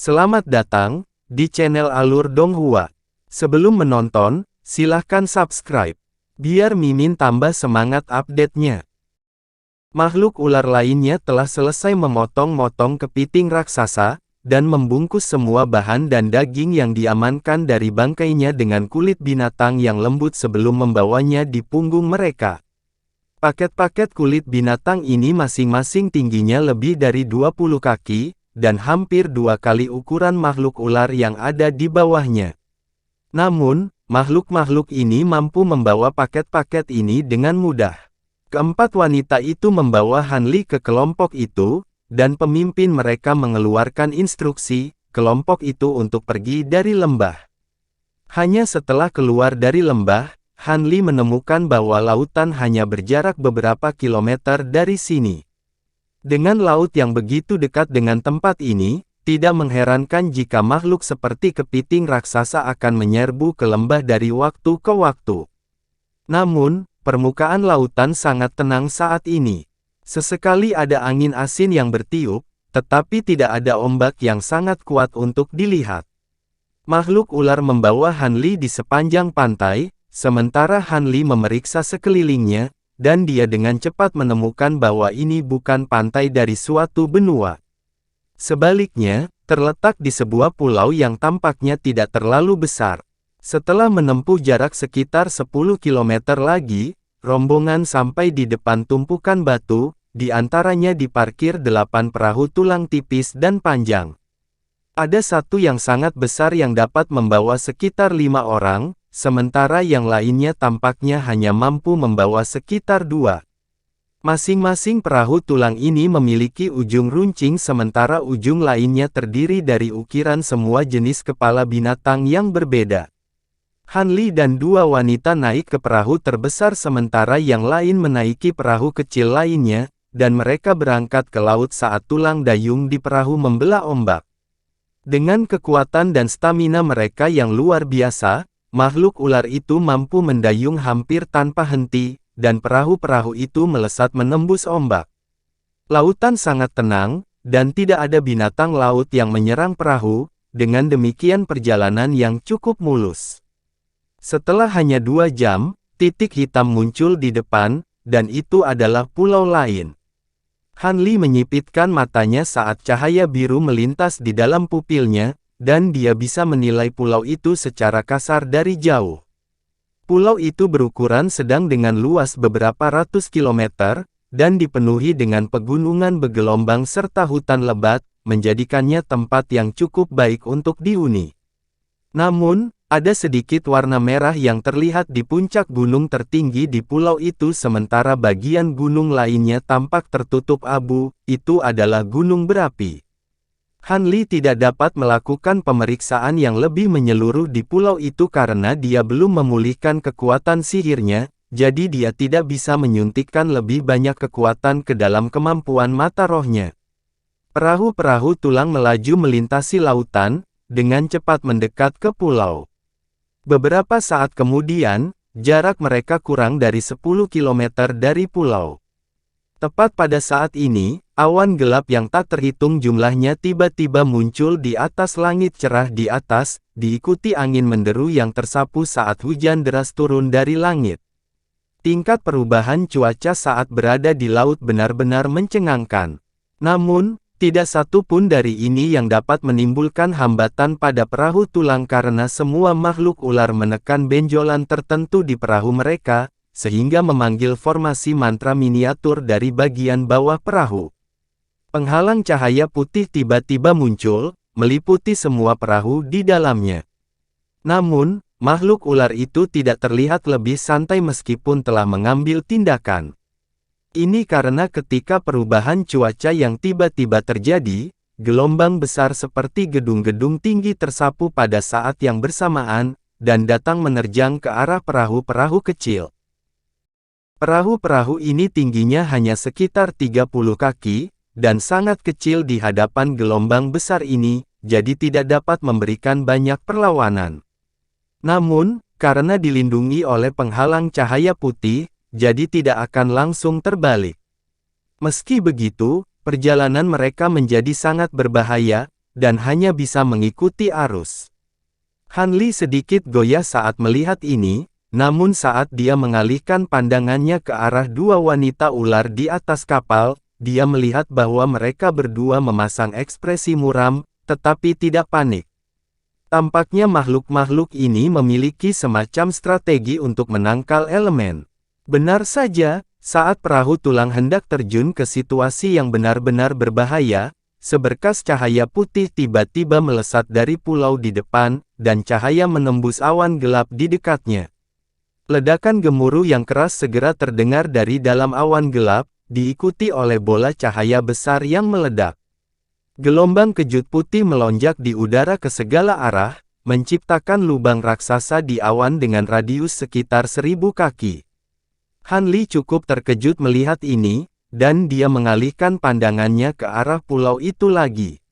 Selamat datang di channel Alur Donghua. Sebelum menonton, silahkan subscribe, biar Mimin tambah semangat update-nya. Makhluk ular lainnya telah selesai memotong-motong kepiting raksasa, dan membungkus semua bahan dan daging yang diamankan dari bangkainya dengan kulit binatang yang lembut sebelum membawanya di punggung mereka. Paket-paket kulit binatang ini masing-masing tingginya lebih dari 20 kaki, dan hampir 2 kali ukuran makhluk ular yang ada di bawahnya. Namun, makhluk-makhluk ini mampu membawa paket-paket ini dengan mudah. Keempat wanita itu membawa Hanli ke kelompok itu, dan pemimpin mereka mengeluarkan instruksi, kelompok itu untuk pergi dari lembah. Hanya setelah keluar dari lembah, Hanli menemukan bahwa lautan hanya berjarak beberapa kilometer dari sini. Dengan laut yang begitu dekat dengan tempat ini, tidak mengherankan jika makhluk seperti kepiting raksasa akan menyerbu ke lembah dari waktu ke waktu. Namun, permukaan lautan sangat tenang saat ini. Sesekali ada angin asin yang bertiup, tetapi tidak ada ombak yang sangat kuat untuk dilihat. Makhluk ular membawa Hanli di sepanjang pantai, sementara Hanli memeriksa sekelilingnya, dan dia dengan cepat menemukan bahwa ini bukan pantai dari suatu benua. Sebaliknya, terletak di sebuah pulau yang tampaknya tidak terlalu besar. Setelah menempuh jarak sekitar 10 km lagi, rombongan sampai di depan tumpukan batu, di antaranya diparkir 8 perahu tulang tipis dan panjang. Ada satu yang sangat besar yang dapat membawa sekitar 5 orang, sementara yang lainnya tampaknya hanya mampu membawa sekitar 2. Masing-masing perahu tulang ini memiliki ujung runcing sementara ujung lainnya terdiri dari ukiran semua jenis kepala binatang yang berbeda. Hanli dan 2 wanita naik ke perahu terbesar sementara yang lain menaiki perahu kecil lainnya, dan mereka berangkat ke laut saat tulang dayung di perahu membelah ombak. Dengan kekuatan dan stamina mereka yang luar biasa, makhluk ular itu mampu mendayung hampir tanpa henti, dan perahu-perahu itu melesat menembus ombak. Lautan sangat tenang, dan tidak ada binatang laut yang menyerang perahu, dengan demikian perjalanan yang cukup mulus. Setelah hanya 2 jam, titik hitam muncul di depan, dan itu adalah pulau lain. Hanli menyipitkan matanya saat cahaya biru melintas di dalam pupilnya, dan dia bisa menilai pulau itu secara kasar dari jauh. Pulau itu berukuran sedang dengan luas beberapa ratus kilometer, dan dipenuhi dengan pegunungan bergelombang serta hutan lebat, menjadikannya tempat yang cukup baik untuk dihuni. Namun, ada sedikit warna merah yang terlihat di puncak gunung tertinggi di pulau itu sementara bagian gunung lainnya tampak tertutup abu, itu adalah gunung berapi. Hanli tidak dapat melakukan pemeriksaan yang lebih menyeluruh di pulau itu karena dia belum memulihkan kekuatan sihirnya, jadi dia tidak bisa menyuntikkan lebih banyak kekuatan ke dalam kemampuan mata rohnya. Perahu-perahu tulang melaju melintasi lautan, dengan cepat mendekat ke pulau. Beberapa saat kemudian, jarak mereka kurang dari 10 km dari pulau. Tepat pada saat ini, awan gelap yang tak terhitung jumlahnya tiba-tiba muncul di atas langit cerah di atas, diikuti angin menderu yang tersapu saat hujan deras turun dari langit. Tingkat perubahan cuaca saat berada di laut benar-benar mencengangkan. Namun, tidak satu pun dari ini yang dapat menimbulkan hambatan pada perahu tulang karena semua makhluk ular menekan benjolan tertentu di perahu mereka, sehingga memanggil formasi mantra miniatur dari bagian bawah perahu. Penghalang cahaya putih tiba-tiba muncul, meliputi semua perahu di dalamnya. Namun, makhluk ular itu tidak terlihat lebih santai meskipun telah mengambil tindakan. Ini karena ketika perubahan cuaca yang tiba-tiba terjadi, gelombang besar seperti gedung-gedung tinggi tersapu pada saat yang bersamaan, dan datang menerjang ke arah perahu-perahu kecil. Perahu-perahu ini tingginya hanya sekitar 30 kaki, dan sangat kecil di hadapan gelombang besar ini, jadi tidak dapat memberikan banyak perlawanan. Namun, karena dilindungi oleh penghalang cahaya putih, jadi tidak akan langsung terbalik. Meski begitu, perjalanan mereka menjadi sangat berbahaya, dan hanya bisa mengikuti arus. Han Li sedikit goyah saat melihat ini, namun saat dia mengalihkan pandangannya ke arah dua wanita ular di atas kapal, dia melihat bahwa mereka berdua memasang ekspresi muram, tetapi tidak panik. Tampaknya makhluk-makhluk ini memiliki semacam strategi untuk menangkal elemen. Benar saja, saat perahu tulang hendak terjun ke situasi yang benar-benar berbahaya, seberkas cahaya putih tiba-tiba melesat dari pulau di depan, dan cahaya menembus awan gelap di dekatnya. Ledakan gemuruh yang keras segera terdengar dari dalam awan gelap, diikuti oleh bola cahaya besar yang meledak. Gelombang kejut putih melonjak di udara ke segala arah, menciptakan lubang raksasa di awan dengan radius sekitar 1000 kaki. Han Li cukup terkejut melihat ini, dan dia mengalihkan pandangannya ke arah pulau itu lagi.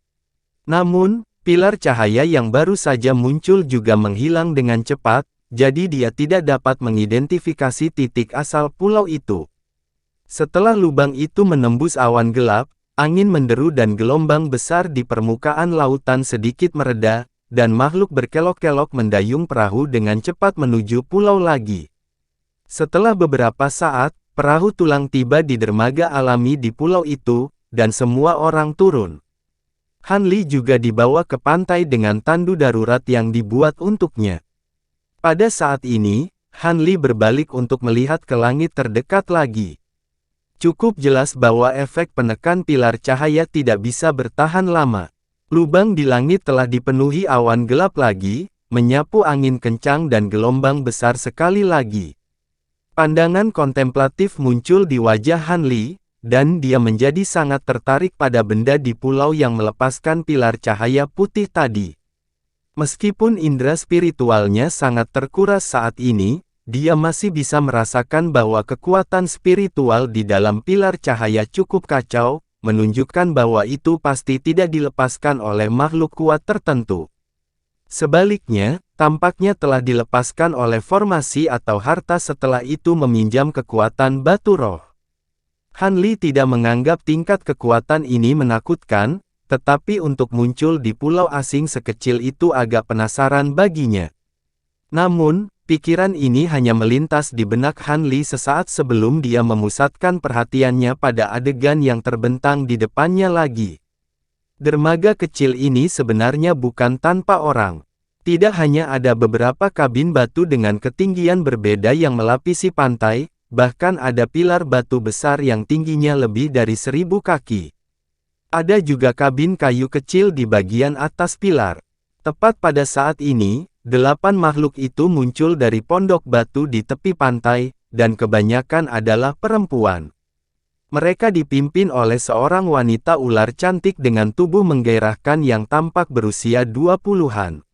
Namun, pilar cahaya yang baru saja muncul juga menghilang dengan cepat, jadi dia tidak dapat mengidentifikasi titik asal pulau itu. Setelah lubang itu menembus awan gelap, angin menderu dan gelombang besar di permukaan lautan sedikit mereda, dan makhluk berkelok-kelok mendayung perahu dengan cepat menuju pulau lagi. Setelah beberapa saat, perahu tulang tiba di dermaga alami di pulau itu, dan semua orang turun. Han Li juga dibawa ke pantai dengan tandu darurat yang dibuat untuknya. Pada saat ini, Han Li berbalik untuk melihat ke langit terdekat lagi. Cukup jelas bahwa efek penekan pilar cahaya tidak bisa bertahan lama. Lubang di langit telah dipenuhi awan gelap lagi, menyapu angin kencang dan gelombang besar sekali lagi. Pandangan kontemplatif muncul di wajah Han Li, dan dia menjadi sangat tertarik pada benda di pulau yang melepaskan pilar cahaya putih tadi. Meskipun indera spiritualnya sangat terkuras saat ini, dia masih bisa merasakan bahwa kekuatan spiritual di dalam pilar cahaya cukup kacau, menunjukkan bahwa itu pasti tidak dilepaskan oleh makhluk kuat tertentu. Sebaliknya, tampaknya telah dilepaskan oleh formasi atau harta setelah itu meminjam kekuatan batu roh. Han Li tidak menganggap tingkat kekuatan ini menakutkan, tetapi untuk muncul di pulau asing sekecil itu agak penasaran baginya. Namun, pikiran ini hanya melintas di benak Han Li sesaat sebelum dia memusatkan perhatiannya pada adegan yang terbentang di depannya lagi. Dermaga kecil ini sebenarnya bukan tanpa orang. Tidak hanya ada beberapa kabin batu dengan ketinggian berbeda yang melapisi pantai, bahkan ada pilar batu besar yang tingginya lebih dari 1000 kaki. Ada juga kabin kayu kecil di bagian atas pilar. Tepat pada saat ini, 8 makhluk itu muncul dari pondok batu di tepi pantai, dan kebanyakan adalah perempuan. Mereka dipimpin oleh seorang wanita ular cantik dengan tubuh menggairahkan yang tampak berusia 20-an.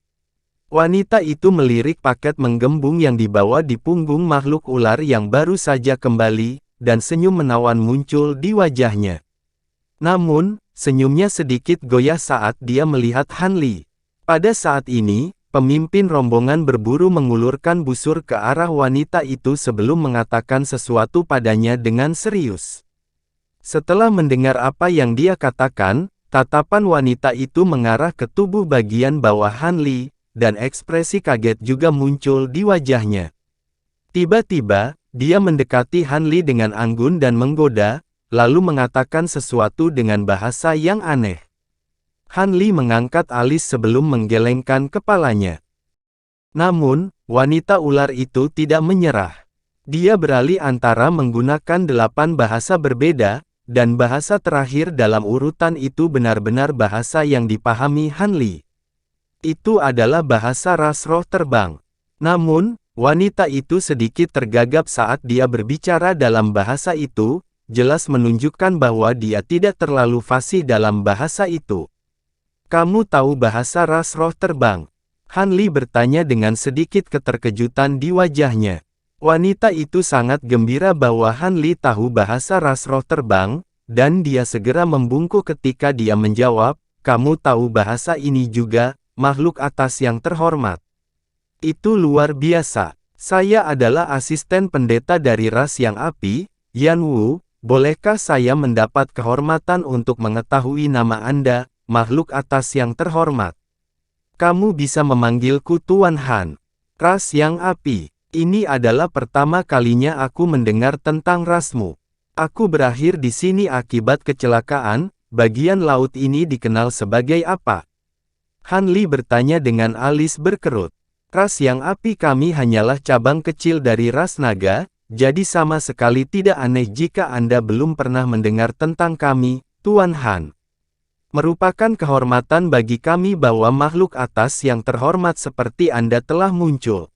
Wanita itu melirik paket menggembung yang dibawa di punggung makhluk ular yang baru saja kembali, dan senyum menawan muncul di wajahnya. Namun, senyumnya sedikit goyah saat dia melihat Han Li. Pada saat ini, pemimpin rombongan berburu mengulurkan busur ke arah wanita itu sebelum mengatakan sesuatu padanya dengan serius. Setelah mendengar apa yang dia katakan, tatapan wanita itu mengarah ke tubuh bagian bawah Han Li, dan ekspresi kaget juga muncul di wajahnya. Tiba-tiba, dia mendekati Han Li dengan anggun dan menggoda, lalu mengatakan sesuatu dengan bahasa yang aneh. Han Li mengangkat alis sebelum menggelengkan kepalanya. Namun, wanita ular itu tidak menyerah. Dia beralih antara menggunakan 8 bahasa berbeda, dan bahasa terakhir dalam urutan itu benar-benar bahasa yang dipahami Han Li. Itu adalah bahasa ras roh terbang. Namun, wanita itu sedikit tergagap saat dia berbicara dalam bahasa itu, jelas menunjukkan bahwa dia tidak terlalu fasih dalam bahasa itu. Kamu tahu bahasa ras roh terbang? Han Li bertanya dengan sedikit keterkejutan di wajahnya. Wanita itu sangat gembira bahwa Han Li tahu bahasa ras roh terbang, dan dia segera membungkuk ketika dia menjawab, kamu tahu bahasa ini juga, makhluk atas yang terhormat. Itu luar biasa. Saya adalah asisten pendeta dari ras yang api, Yan Wu, bolehkah saya mendapat kehormatan untuk mengetahui nama Anda, makhluk atas yang terhormat. Kamu bisa memanggilku Tuan Han. Ras yang api. Ini adalah pertama kalinya aku mendengar tentang rasmu. Aku berakhir di sini akibat kecelakaan. Bagian laut ini dikenal sebagai apa? Han Li bertanya dengan alis berkerut. Ras yang api kami hanyalah cabang kecil dari ras naga, jadi sama sekali tidak aneh jika Anda belum pernah mendengar tentang kami, Tuan Han. Merupakan kehormatan bagi kami bahwa makhluk atas yang terhormat seperti Anda telah muncul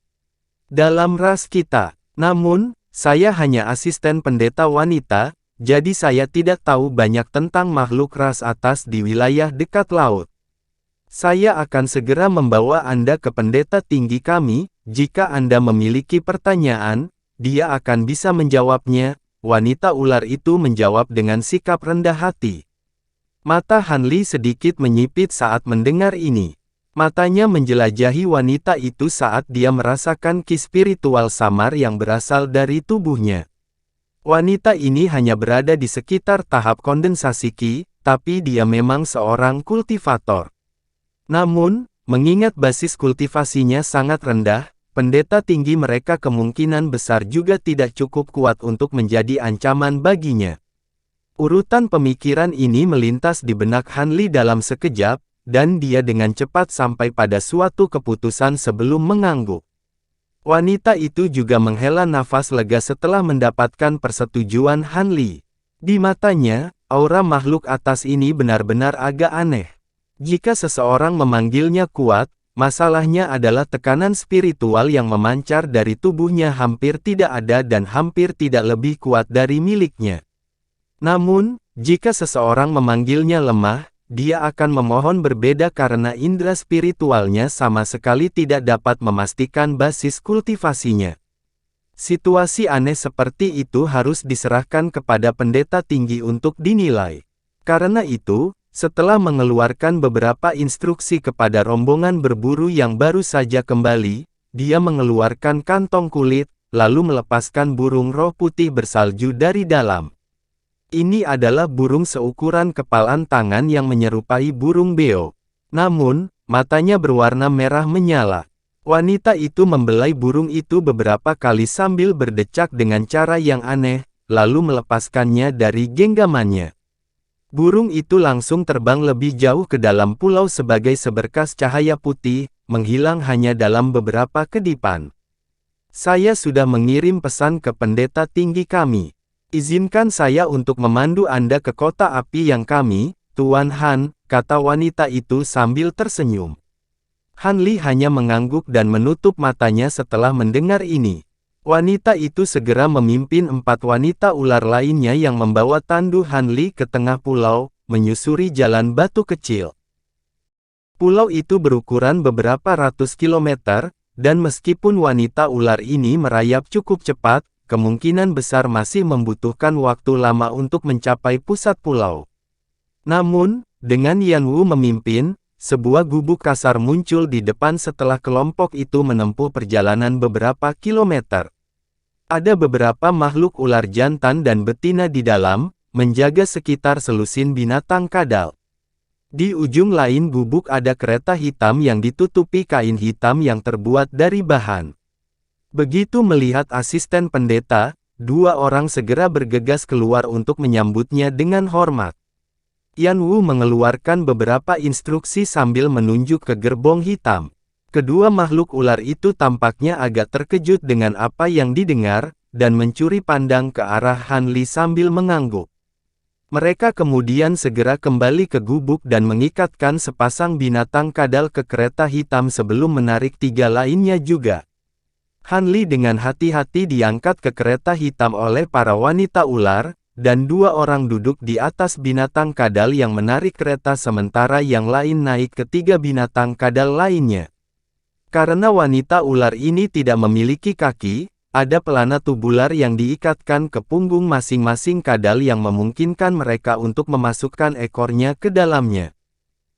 dalam ras kita. Namun, saya hanya asisten pendeta wanita, jadi saya tidak tahu banyak tentang makhluk ras atas di wilayah dekat laut. Saya akan segera membawa Anda ke pendeta tinggi kami, jika Anda memiliki pertanyaan, dia akan bisa menjawabnya. Wanita ular itu menjawab dengan sikap rendah hati. Mata Han Li sedikit menyipit saat mendengar ini. Matanya menjelajahi wanita itu saat dia merasakan ki spiritual samar yang berasal dari tubuhnya. Wanita ini hanya berada di sekitar tahap kondensasi ki, tapi dia memang seorang kultivator. Namun, mengingat basis kultivasinya sangat rendah, pendeta tinggi mereka kemungkinan besar juga tidak cukup kuat untuk menjadi ancaman baginya. Urutan pemikiran ini melintas di benak Han Li dalam sekejap, dan dia dengan cepat sampai pada suatu keputusan sebelum mengangguk. Wanita itu juga menghela nafas lega setelah mendapatkan persetujuan Han Li. Di matanya, aura makhluk atas ini benar-benar agak aneh. Jika seseorang memanggilnya kuat, masalahnya adalah tekanan spiritual yang memancar dari tubuhnya hampir tidak ada dan hampir tidak lebih kuat dari miliknya. Namun, jika seseorang memanggilnya lemah, dia akan memohon berbeda karena indera spiritualnya sama sekali tidak dapat memastikan basis kultivasinya. Situasi aneh seperti itu harus diserahkan kepada pendeta tinggi untuk dinilai. Karena itu, setelah mengeluarkan beberapa instruksi kepada rombongan berburu yang baru saja kembali, dia mengeluarkan kantong kulit, lalu melepaskan burung roh putih bersalju dari dalam. Ini adalah burung seukuran kepalan tangan yang menyerupai burung beo. Namun, matanya berwarna merah menyala. Wanita itu membelai burung itu beberapa kali sambil berdecak dengan cara yang aneh, lalu melepaskannya dari genggamannya. Burung itu langsung terbang lebih jauh ke dalam pulau sebagai seberkas cahaya putih, menghilang hanya dalam beberapa kedipan. Saya sudah mengirim pesan ke pendeta tinggi kami. Izinkan saya untuk memandu Anda ke kota api yang kami, Tuan Han, kata wanita itu sambil tersenyum. Han Li hanya mengangguk dan menutup matanya setelah mendengar ini. Wanita itu segera memimpin 4 wanita ular lainnya yang membawa tandu Han Li ke tengah pulau, menyusuri jalan batu kecil. Pulau itu berukuran beberapa ratus kilometer, dan meskipun wanita ular ini merayap cukup cepat, kemungkinan besar masih membutuhkan waktu lama untuk mencapai pusat pulau. Namun, dengan Yan Wu memimpin, sebuah gubuk kasar muncul di depan setelah kelompok itu menempuh perjalanan beberapa kilometer. Ada beberapa makhluk ular jantan dan betina di dalam, menjaga sekitar selusin binatang kadal. Di ujung lain gubuk ada kereta hitam yang ditutupi kain hitam yang terbuat dari bahan. Begitu melihat asisten pendeta, 2 orang segera bergegas keluar untuk menyambutnya dengan hormat. Yan Wu mengeluarkan beberapa instruksi sambil menunjuk ke gerbong hitam. Kedua makhluk ular itu tampaknya agak terkejut dengan apa yang didengar, dan mencuri pandang ke arah Han Li sambil mengangguk. Mereka kemudian segera kembali ke gubuk dan mengikatkan sepasang binatang kadal ke kereta hitam sebelum menarik 3 lainnya juga. Han Li dengan hati-hati diangkat ke kereta hitam oleh para wanita ular, dan 2 orang duduk di atas binatang kadal yang menarik kereta sementara yang lain naik ke 3 binatang kadal lainnya. Karena wanita ular ini tidak memiliki kaki, ada pelana tubular yang diikatkan ke punggung masing-masing kadal yang memungkinkan mereka untuk memasukkan ekornya ke dalamnya.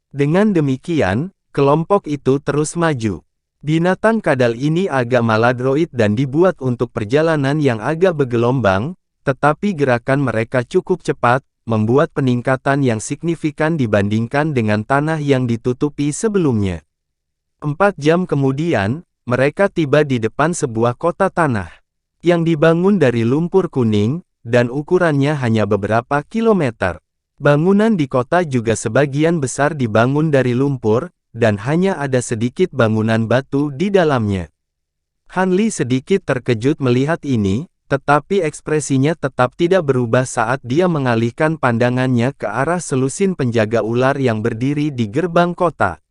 Dengan demikian, kelompok itu terus maju. Binatang kadal ini agak maladroid dan dibuat untuk perjalanan yang agak bergelombang, tetapi gerakan mereka cukup cepat, membuat peningkatan yang signifikan dibandingkan dengan tanah yang ditutupi sebelumnya. 4 jam kemudian, mereka tiba di depan sebuah kota tanah yang dibangun dari lumpur kuning, dan ukurannya hanya beberapa kilometer. Bangunan di kota juga sebagian besar dibangun dari lumpur, dan hanya ada sedikit bangunan batu di dalamnya. Han Li sedikit terkejut melihat ini, tetapi ekspresinya tetap tidak berubah saat dia mengalihkan pandangannya ke arah selusin penjaga ular yang berdiri di gerbang kota.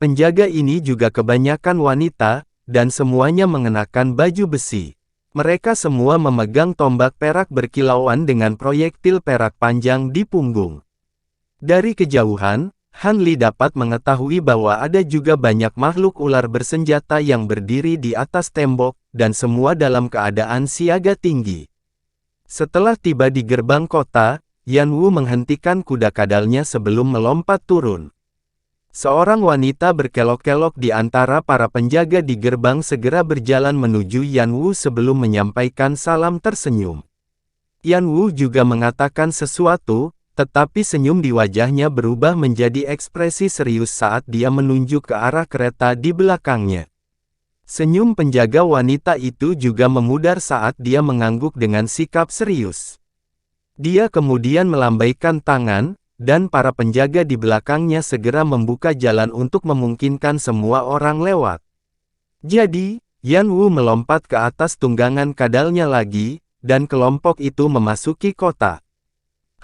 Penjaga ini juga kebanyakan wanita, dan semuanya mengenakan baju besi. Mereka semua memegang tombak perak berkilauan dengan proyektil perak panjang di punggung. Dari kejauhan, Han Li dapat mengetahui bahwa ada juga banyak makhluk ular bersenjata yang berdiri di atas tembok, dan semua dalam keadaan siaga tinggi. Setelah tiba di gerbang kota, Yan Wu menghentikan kuda kadalnya sebelum melompat turun. Seorang wanita berkelok-kelok di antara para penjaga di gerbang segera berjalan menuju Yan Wu sebelum menyampaikan salam tersenyum. Yan Wu juga mengatakan sesuatu, tetapi senyum di wajahnya berubah menjadi ekspresi serius saat dia menunjuk ke arah kereta di belakangnya. Senyum penjaga wanita itu juga memudar saat dia mengangguk dengan sikap serius. Dia kemudian melambaikan tangan, dan para penjaga di belakangnya segera membuka jalan untuk memungkinkan semua orang lewat. Jadi, Yan Wu melompat ke atas tunggangan kadalnya lagi, dan kelompok itu memasuki kota.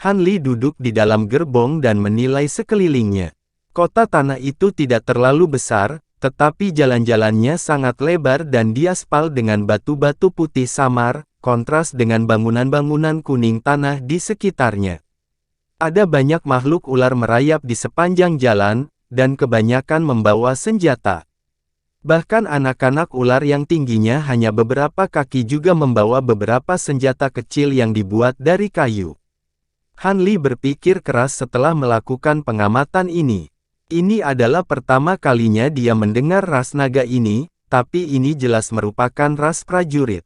Han Li duduk di dalam gerbong dan menilai sekelilingnya. Kota tanah itu tidak terlalu besar, tetapi jalan-jalannya sangat lebar dan diaspal dengan batu-batu putih samar, kontras dengan bangunan-bangunan kuning tanah di sekitarnya. Ada banyak makhluk ular merayap di sepanjang jalan, dan kebanyakan membawa senjata. Bahkan anak-anak ular yang tingginya hanya beberapa kaki juga membawa beberapa senjata kecil yang dibuat dari kayu. Han Li berpikir keras setelah melakukan pengamatan ini. Ini adalah pertama kalinya dia mendengar ras naga ini, tapi ini jelas merupakan ras prajurit.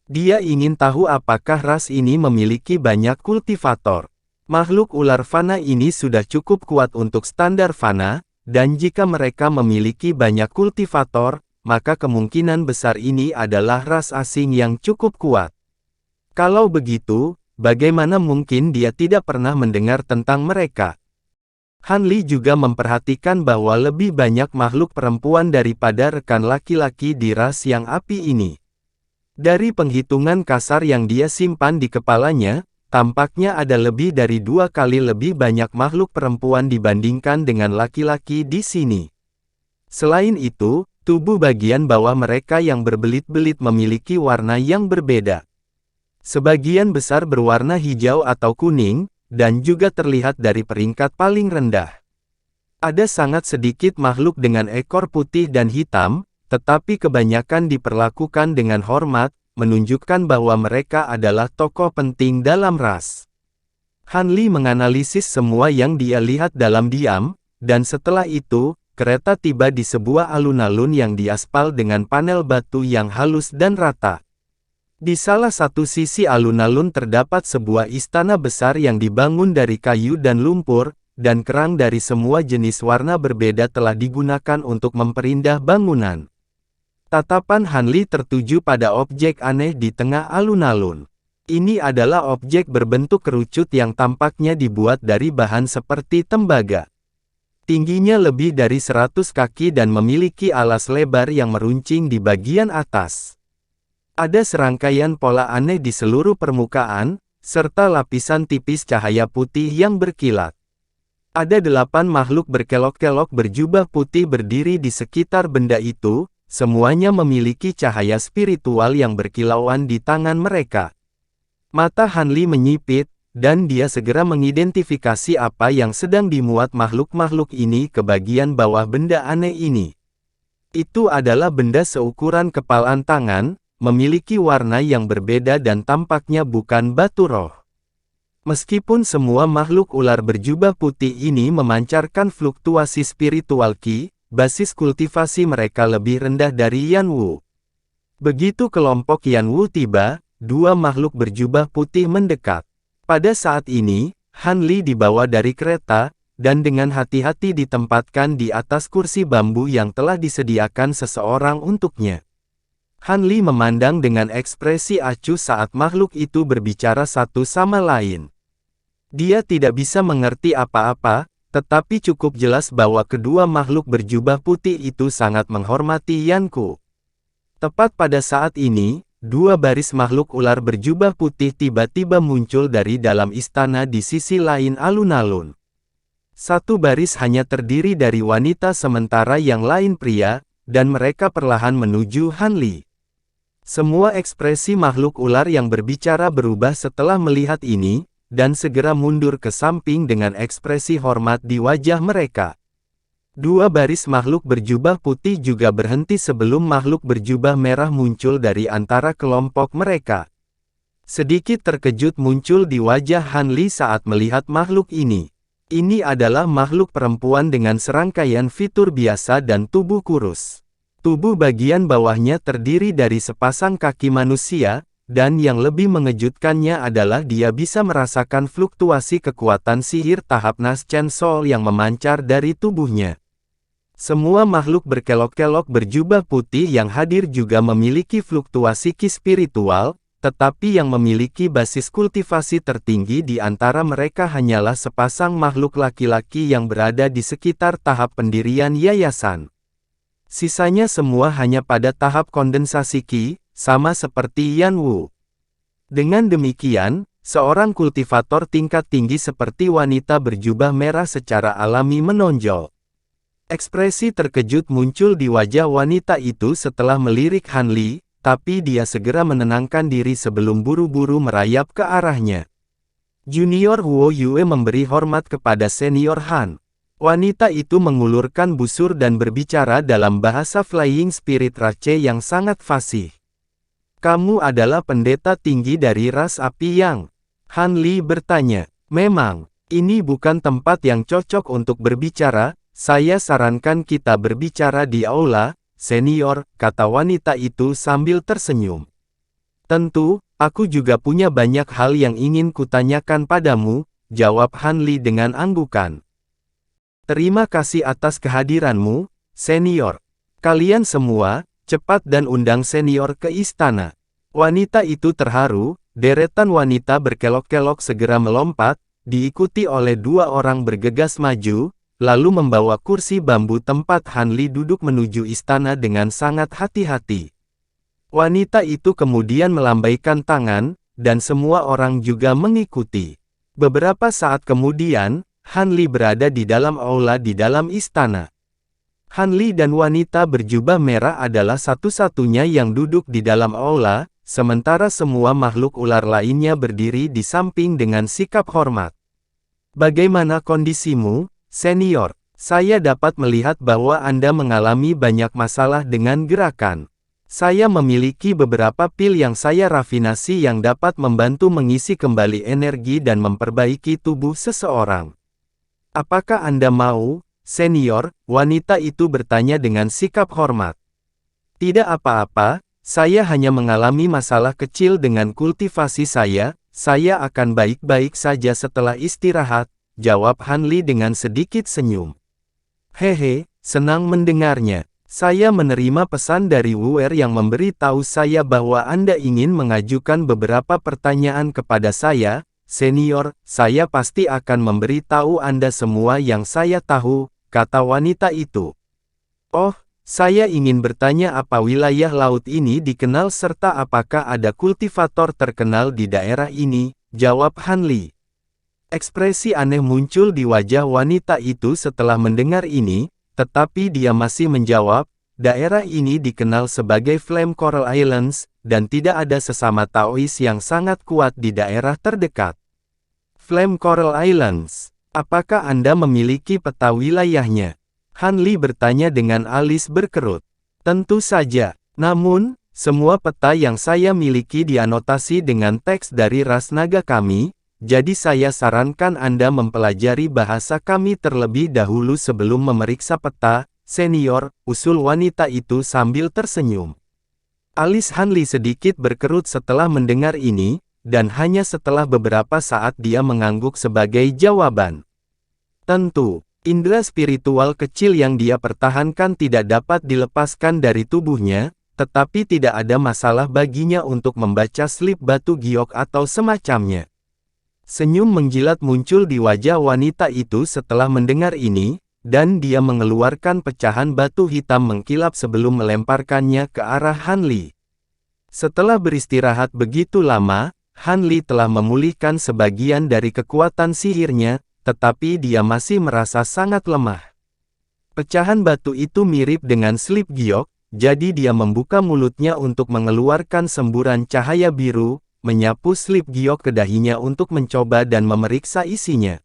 Dia ingin tahu apakah ras ini memiliki banyak kultivator. Makhluk ular fana ini sudah cukup kuat untuk standar fana, dan jika mereka memiliki banyak kultivator, maka kemungkinan besar ini adalah ras asing yang cukup kuat. Kalau begitu, bagaimana mungkin dia tidak pernah mendengar tentang mereka? Han Li juga memperhatikan bahwa lebih banyak makhluk perempuan daripada rekan laki-laki di ras yang api ini. Dari penghitungan kasar yang dia simpan di kepalanya, tampaknya ada lebih dari 2 kali lebih banyak makhluk perempuan dibandingkan dengan laki-laki di sini. Selain itu, tubuh bagian bawah mereka yang berbelit-belit memiliki warna yang berbeda. Sebagian besar berwarna hijau atau kuning, dan juga terlihat dari peringkat paling rendah. Ada sangat sedikit makhluk dengan ekor putih dan hitam, tetapi kebanyakan diperlakukan dengan hormat, menunjukkan bahwa mereka adalah tokoh penting dalam ras. Han Li menganalisis semua yang dia lihat dalam diam, dan setelah itu, kereta tiba di sebuah alun-alun yang diaspal dengan panel batu yang halus dan rata. Di salah satu sisi alun-alun terdapat sebuah istana besar yang dibangun dari kayu dan lumpur, dan kerang dari semua jenis warna berbeda telah digunakan untuk memperindah bangunan. Tatapan Han Li tertuju pada objek aneh di tengah alun-alun. Ini adalah objek berbentuk kerucut yang tampaknya dibuat dari bahan seperti tembaga. Tingginya lebih dari 100 kaki dan memiliki alas lebar yang meruncing di bagian atas. Ada serangkaian pola aneh di seluruh permukaan, serta lapisan tipis cahaya putih yang berkilat. Ada 8 makhluk berkelok-kelok berjubah putih berdiri di sekitar benda itu, semuanya memiliki cahaya spiritual yang berkilauan di tangan mereka. Mata Han Li menyipit, dan dia segera mengidentifikasi apa yang sedang dimuat makhluk-makhluk ini ke bagian bawah benda aneh ini. Itu adalah benda seukuran kepalan tangan, memiliki warna yang berbeda dan tampaknya bukan batu roh. Meskipun semua makhluk ular berjubah putih ini memancarkan fluktuasi spiritual Qi, basis kultivasi mereka lebih rendah dari Yan Wu. Begitu kelompok Yan Wu tiba, 2 makhluk berjubah putih mendekat. Pada saat ini, Han Li dibawa dari kereta, dan dengan hati-hati ditempatkan di atas kursi bambu yang telah disediakan seseorang untuknya. Han Li memandang dengan ekspresi acuh saat makhluk itu berbicara satu sama lain. Dia tidak bisa mengerti apa-apa, tetapi cukup jelas bahwa kedua makhluk berjubah putih itu sangat menghormati Yanku. Tepat pada saat ini, dua baris makhluk ular berjubah putih tiba-tiba muncul dari dalam istana di sisi lain alun-alun. Satu baris hanya terdiri dari wanita sementara yang lain pria, dan mereka perlahan menuju Han Li. Semua ekspresi makhluk ular yang berbicara berubah setelah melihat ini, dan segera mundur ke samping dengan ekspresi hormat di wajah mereka. Dua baris makhluk berjubah putih juga berhenti sebelum makhluk berjubah merah muncul dari antara kelompok mereka. Sedikit terkejut muncul di wajah Han Li saat melihat makhluk ini. Ini adalah makhluk perempuan dengan serangkaian fitur biasa dan tubuh kurus. Tubuh bagian bawahnya terdiri dari sepasang kaki manusia, dan yang lebih mengejutkannya adalah dia bisa merasakan fluktuasi kekuatan sihir tahap Naschen Soul yang memancar dari tubuhnya. Semua makhluk berkelok-kelok berjubah putih yang hadir juga memiliki fluktuasi ki spiritual, tetapi yang memiliki basis kultivasi tertinggi di antara mereka hanyalah sepasang makhluk laki-laki yang berada di sekitar tahap pendirian yayasan. Sisanya semua hanya pada tahap kondensasi ki, sama seperti Yan Wu. Dengan demikian, seorang kultivator tingkat tinggi seperti wanita berjubah merah secara alami menonjol. Ekspresi terkejut muncul di wajah wanita itu setelah melirik Han Li, tapi dia segera menenangkan diri sebelum buru-buru merayap ke arahnya. Junior Huo Yue memberi hormat kepada senior Han. Wanita itu mengulurkan busur dan berbicara dalam bahasa Flying Spirit Rache yang sangat fasih. Kamu adalah pendeta tinggi dari ras api yang? Han Li bertanya. Memang, ini bukan tempat yang cocok untuk berbicara. Saya sarankan kita berbicara di aula, senior, kata wanita itu sambil tersenyum. Tentu, aku juga punya banyak hal yang ingin kutanyakan padamu, jawab Han Li dengan anggukan. Terima kasih atas kehadiranmu, senior. Kalian semua, cepat dan undang senior ke istana. Wanita itu terharu, deretan wanita berkelok-kelok segera melompat, diikuti oleh dua orang bergegas maju, lalu membawa kursi bambu tempat Han Li duduk menuju istana dengan sangat hati-hati. Wanita itu kemudian melambaikan tangan, dan semua orang juga mengikuti. Beberapa saat kemudian, Han Li berada di dalam aula di dalam istana. Han Li dan wanita berjubah merah adalah satu-satunya yang duduk di dalam aula, sementara semua makhluk ular lainnya berdiri di samping dengan sikap hormat. Bagaimana kondisimu, senior? Saya dapat melihat bahwa Anda mengalami banyak masalah dengan gerakan. Saya memiliki beberapa pil yang saya rafinasi yang dapat membantu mengisi kembali energi dan memperbaiki tubuh seseorang. Apakah Anda mau, senior? Wanita itu bertanya dengan sikap hormat. Tidak apa-apa, saya hanya mengalami masalah kecil dengan kultivasi saya akan baik-baik saja setelah istirahat, jawab Han Li dengan sedikit senyum. Hehe, senang mendengarnya. Saya menerima pesan dari Wu Er yang memberi tahu saya bahwa Anda ingin mengajukan beberapa pertanyaan kepada saya, senior. Saya pasti akan memberi tahu Anda semua yang saya tahu, kata wanita itu. Oh, saya ingin bertanya apa wilayah laut ini dikenal serta apakah ada kultivator terkenal di daerah ini, jawab Han Li. Ekspresi aneh muncul di wajah wanita itu setelah mendengar ini, tetapi dia masih menjawab, daerah ini dikenal sebagai Flame Coral Islands, dan tidak ada sesama Taois yang sangat kuat di daerah terdekat. Flame Coral Islands, apakah Anda memiliki peta wilayahnya? Han Li bertanya dengan alis berkerut. Tentu saja, namun, semua peta yang saya miliki dianotasi dengan teks dari ras naga kami, jadi saya sarankan Anda mempelajari bahasa kami terlebih dahulu sebelum memeriksa peta, senior, usul wanita itu sambil tersenyum. Alis Han Li sedikit berkerut setelah mendengar ini, dan hanya setelah beberapa saat dia mengangguk sebagai jawaban. Tentu, indera spiritual kecil yang dia pertahankan tidak dapat dilepaskan dari tubuhnya, tetapi tidak ada masalah baginya untuk membaca slip batu giok atau semacamnya. Senyum menjilat muncul di wajah wanita itu setelah mendengar ini, dan dia mengeluarkan pecahan batu hitam mengkilap sebelum melemparkannya ke arah Han Li. Setelah beristirahat begitu lama, Han Li telah memulihkan sebagian dari kekuatan sihirnya, tetapi dia masih merasa sangat lemah. Pecahan batu itu mirip dengan slip giok, jadi dia membuka mulutnya untuk mengeluarkan semburan cahaya biru, menyapu slip giok ke dahinya untuk mencoba dan memeriksa isinya.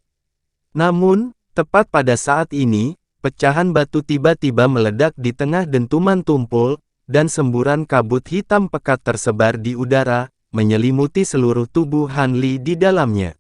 Namun, tepat pada saat ini, pecahan batu tiba-tiba meledak di tengah dentuman tumpul, dan semburan kabut hitam pekat tersebar di udara, menyelimuti seluruh tubuh Han Li di dalamnya.